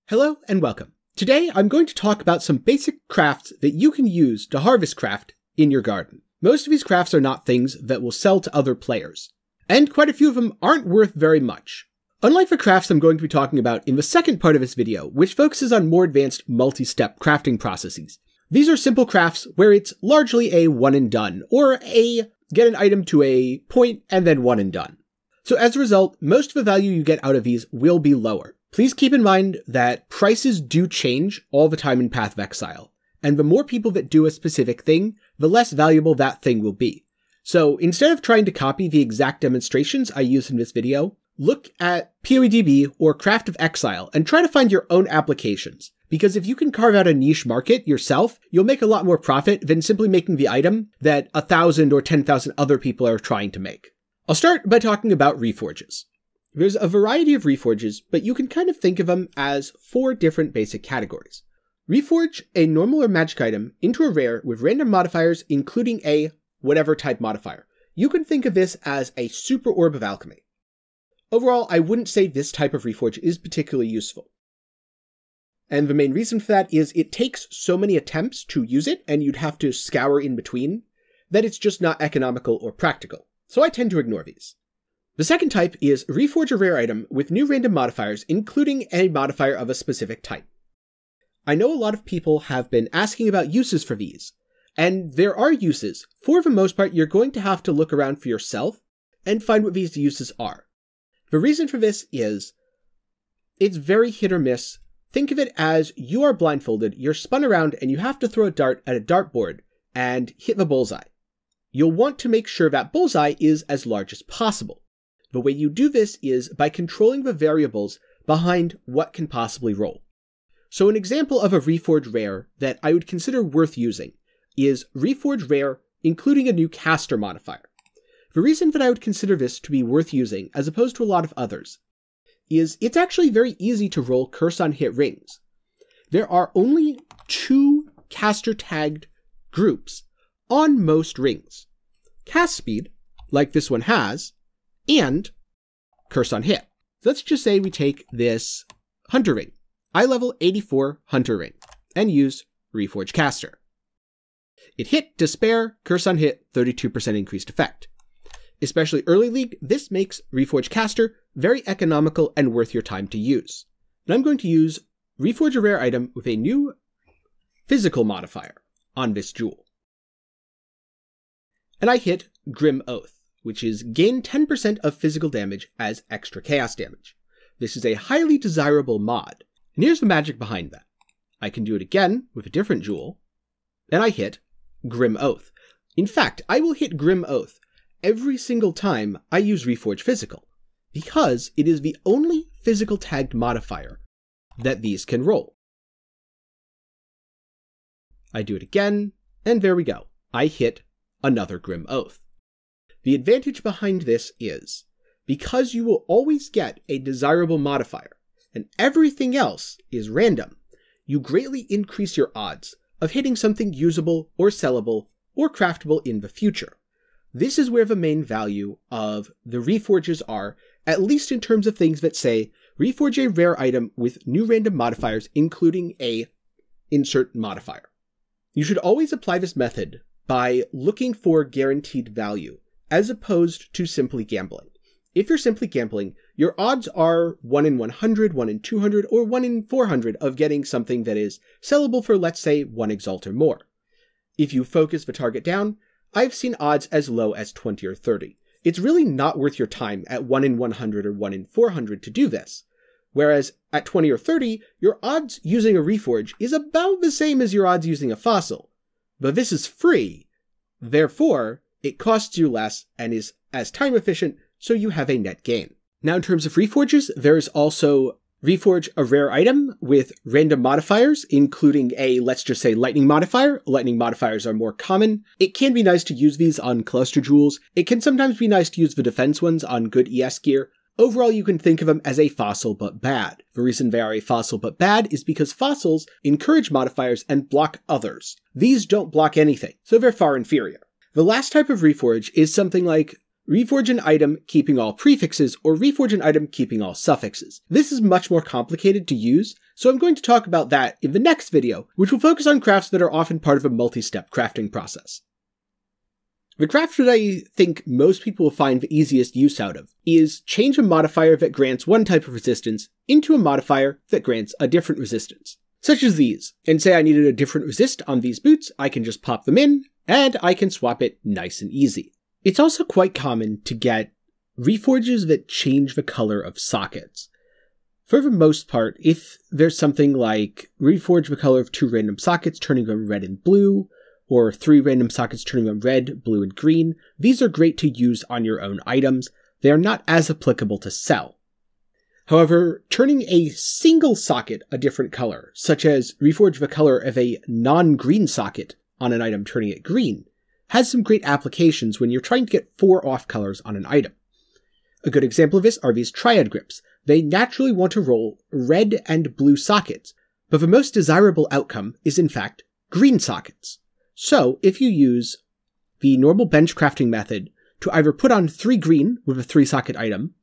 Hello and welcome. Today I'm going to talk about some basic crafts that you can use to harvest craft in your garden. Most of these crafts are not things that will sell to other players, and quite a few of them aren't worth very much. Unlike the crafts I'm going to be talking about in the second part of this video, which focuses on more advanced multi-step crafting processes. These are simple crafts where it's largely a one and done, or a get an item to a point and then one and done. So as a result, most of the value you get out of these will be lower. Please keep in mind that prices do change all the time in Path of Exile, and the more people that do a specific thing, the less valuable that thing will be. So instead of trying to copy the exact demonstrations I use in this video, look at PoEDB or Craft of Exile and try to find your own applications. Because if you can carve out a niche market yourself, you'll make a lot more profit than simply making the item that 1,000 or 10,000 other people are trying to make. I'll start by talking about Reforges. There's a variety of Reforges, but you can kind of think of them as 4 different basic categories. Reforge a normal or magic item into a rare with random modifiers, including a whatever type modifier. You can think of this as a super orb of alchemy. Overall, I wouldn't say this type of Reforge is particularly useful. And the main reason for that is it takes so many attempts to use it, and you'd have to scour in between, that it's just not economical or practical. So I tend to ignore these. The second type is Reforge a rare item with new random modifiers, including a modifier of a specific type. I know a lot of people have been asking about uses for these, and there are uses. For the most part, you're going to have to look around for yourself and find what these uses are. The reason for this is it's very hit or miss. Think of it as you are blindfolded, you're spun around, and you have to throw a dart at a dartboard and hit the bullseye. You'll want to make sure that bullseye is as large as possible. The way you do this is by controlling the variables behind what can possibly roll. So an example of a Reforge rare that I would consider worth using is Reforge rare including a new caster modifier. The reason that I would consider this to be worth using as opposed to a lot of others is it's actually very easy to roll curse on hit rings. There are only 2 caster tagged groups on most rings. Cast speed, like this one has, and curse on hit. Let's just say we take this hunter ring, eye level 84 hunter ring, and use Reforge caster. It hit, despair, curse on hit, 32% increased effect. Especially early league, this makes Reforge caster very economical and worth your time to use. And I'm going to use Reforge a rare item with a new physical modifier on this jewel. And I hit Grim Oath, which is gain 10% of physical damage as extra chaos damage. This is a highly desirable mod, and here's the magic behind that. I can do it again with a different jewel, and I hit Grim Oath. In fact, I will hit Grim Oath every single time I use Reforge Physical, because it is the only physical tagged modifier that these can roll. I do it again, and there we go. I hit another Grim Oath. The advantage behind this is, because you will always get a desirable modifier, and everything else is random, you greatly increase your odds of hitting something usable or sellable or craftable in the future. This is where the main value of the Reforges are, at least in terms of things that say, Reforge a rare item with new random modifiers, including a insert modifier. You should always apply this method by looking for guaranteed value, as opposed to simply gambling. If you're simply gambling, your odds are 1 in 100, 1 in 200, or 1 in 400 of getting something that is sellable for, let's say, 1 exalt or more. If you focus the target down, I've seen odds as low as 20 or 30. It's really not worth your time at 1 in 100 or 1 in 400 to do this. Whereas at 20 or 30, your odds using a Reforge is about the same as your odds using a fossil. But this is free, therefore, it costs you less and is as time efficient, so you have a net gain. Now in terms of Reforges, there's also Reforge a rare item with random modifiers, including a, let's just say, lightning modifier. Lightning modifiers are more common. It can be nice to use these on cluster jewels. It can sometimes be nice to use the defense ones on good ES gear. Overall, you can think of them as a fossil but bad. The reason they are a fossil but bad is because fossils encourage modifiers and block others. These don't block anything, so they're far inferior. The last type of Reforge is something like Reforge an item keeping all prefixes, or Reforge an item keeping all suffixes. This is much more complicated to use So I'm going to talk about that in the next video, which will focus on crafts that are often part of a multi-step crafting process. The craft that I think most people will find the easiest use out of is change a modifier that grants one type of resistance into a modifier that grants a different resistance. Such as these, and say I needed a different resist on these boots, I can just pop them in, and I can swap it nice and easy. It's also quite common to get reforges that change the color of sockets. For the most part, if there's something like reforge the color of 2 random sockets, turning them red and blue, or 3 random sockets turning them red, blue, and green, these are great to use on your own items. They are not as applicable to sell. However, turning a single socket a different color, such as reforge the color of a non-green socket on an item turning it green, has some great applications when you're trying to get 4 off colors on an item. A good example of this are these triad grips. They naturally want to roll red and blue sockets, but the most desirable outcome is in fact green sockets. So if you use the normal bench crafting method to either put on 3 green with a 3-socket item,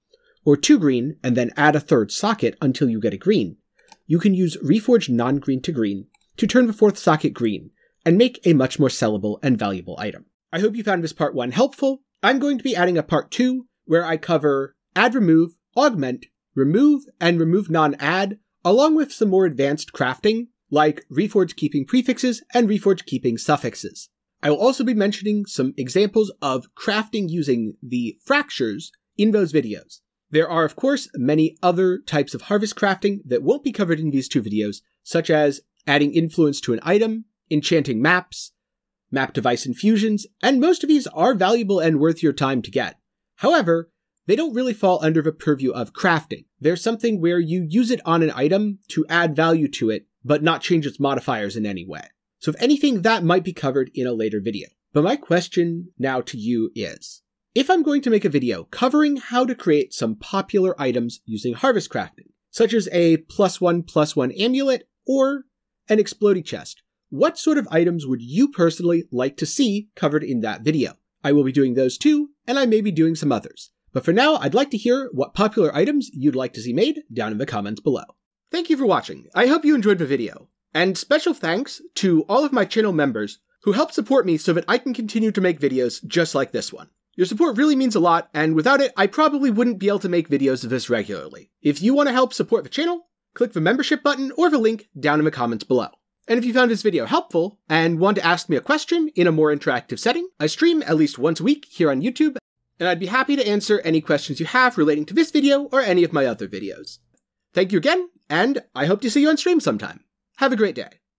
or 2 green and then add a 3rd socket until you get a green, you can use Reforge non-green to green to turn the 4th socket green and make a much more sellable and valuable item. I hope you found this part 1 helpful. I'm going to be adding a part 2 where I cover add remove, augment, remove, and remove non-add, along with some more advanced crafting, like Reforge keeping prefixes and Reforge keeping suffixes. I will also be mentioning some examples of crafting using the fractures in those videos. There are, of course, many other types of harvest crafting that won't be covered in these 2 videos, such as adding influence to an item, enchanting maps, map device infusions, and most of these are valuable and worth your time to get. However, they don't really fall under the purview of crafting. They're something where you use it on an item to add value to it, but not change its modifiers in any way. So if anything, that might be covered in a later video. But my question now to you is, if I'm going to make a video covering how to create some popular items using harvest crafting, such as a +1/+1 amulet or an explodey chest, what sort of items would you personally like to see covered in that video? I will be doing those too, and I may be doing some others. But for now, I'd like to hear what popular items you'd like to see made down in the comments below. Thank you for watching. I hope you enjoyed the video. And special thanks to all of my channel members who help support me so that I can continue to make videos just like this one. Your support really means a lot, and without it, I probably wouldn't be able to make videos of this regularly. If you want to help support the channel, click the membership button or the link down in the comments below. And if you found this video helpful and want to ask me a question in a more interactive setting, I stream at least once a week here on YouTube, and I'd be happy to answer any questions you have relating to this video or any of my other videos. Thank you again, and I hope to see you on stream sometime. Have a great day.